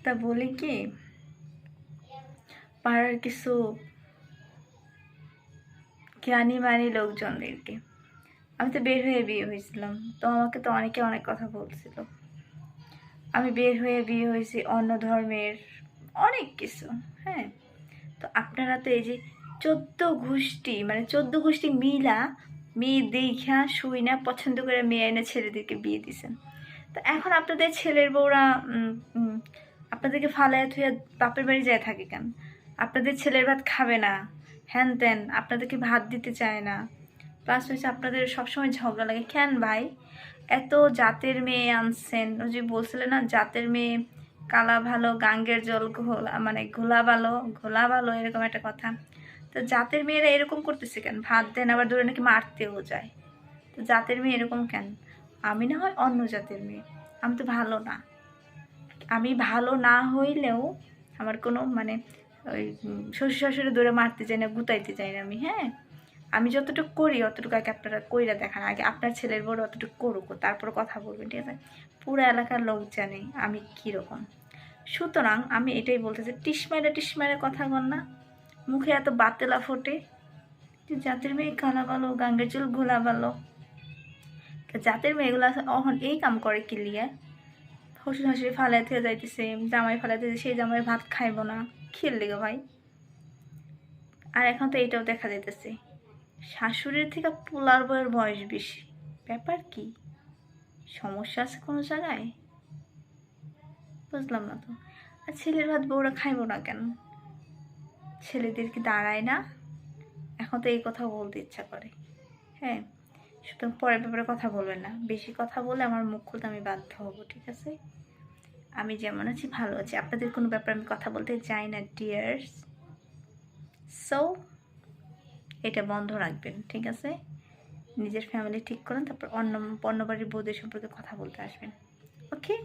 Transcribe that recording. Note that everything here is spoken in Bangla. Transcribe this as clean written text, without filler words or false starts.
তা বলি কি, পাড়ার কিছু জ্ঞানী মানি লোকজনদেরকে, আমি তো বের হয়ে বিয়ে হয়েছিলাম, তো আমাকে তো অনেকে অনেক কথা বলছিল। আমি বের হয়ে বিয়ে হয়েছি অন্য ধর্মের, অনেক কিছু। হ্যাঁ, তো আপনারা তো এই যে 14 গোষ্ঠী, মানে 14 গোষ্ঠী মিলা মেয়ে দেখা শুই না পছন্দ করে মেয়ে এনে ছেলেদেরকে বিয়ে দিছেন। তো এখন আপনাদের ছেলের বউরা আপনাদেরকে ফালাইয়া থুইয়া বাপের বাড়ি যায় থাকে কেন? আপনাদের ছেলের ভাত খাবে না, হ্যান ত্যান, আপনাদেরকে ভাত দিতে চায় না। প্লাস হচ্ছে আপনাদের সবসময় ঝগড়া লাগে কেন ভাই? এত জাতের মেয়ে আনছেন, ওই যে বলছিলেন না জাতের মেয়ে কালা ভালো গাঙ্গের জল ঘোলা, মানে ঘোলা ভালো ঘোলা ভালো, এরকম একটা কথা। তো জাতের মেয়েরা এরকম করতেছে কেন? ভাত দেন আবার ধরে নাকি মারতেও যায়। তো জাতের মেয়ে এরকম কেন? আমি না হয় অন্য জাতের মেয়ে, আমি তো ভালো না। আমি ভালো না হইলেও আমার কোনো মানে ওই শ্বশুর শাশুড়ি ধরে মারতে চাই না, গুতাইতে চাই না আমি। হ্যাঁ, আমি যতটুকু করি অতটুকু আগে আপনারা কইরা দেখান, আগে আপনার ছেলের বড় অতটুকু করুক, তারপর কথা বলবেন, ঠিক আছে? পুরো এলাকার লোক জানে আমি কীরকম। সুতরাং আমি এটাই বলতে চাই, টিসমাইরা কথা বল না, মুখে এত বাতেলা ফোটে যে জাতের মেয়ে কালা ভালো গাঙ্গের চুল ঘোলা ভালো। জাতের মেয়েগুলো অহন এই কাম করে কি লিয়ে? শ্বশুর শাশুড়ি ফালাই থেকে যাইতেছে, জামাই ফালাই থেকে, সেই জামাই ভাত খাইব না, খেল লেগে ভাই। আর এখন তো এটাও দেখা যাইতেছে শাশুড়ির থেকে পোলার বউয়ের বয়স বেশি। ব্যাপার কি? সমস্যা আছে কোনো জায়গায়? বুঝলাম না তো। আর ছেলের ভাত বউরা খাইব না কেন? ছেলেদের কি দাঁড়ায় না? এখন তো এই কথা বলতে ইচ্ছা করে। হ্যাঁ, সুতরাং পরের ব্যাপারে কথা বলবেন না, বেশি কথা বলে আমার মুখ খুলতে আমি বাধ্য হব, ঠিক আছে? আমি যেমন আছি ভালো আছি, আপনাদের কোনো ব্যাপারে আমি কথা বলতে চাই না ডিয়ার্স। সো এটা বন্ধ রাখবেন, ঠিক আছে? নিজের ফ্যামিলি ঠিক করেন, তারপর অন্য বাড়ির বউদের সম্পর্কে কথা বলতে আসবেন। ওকে।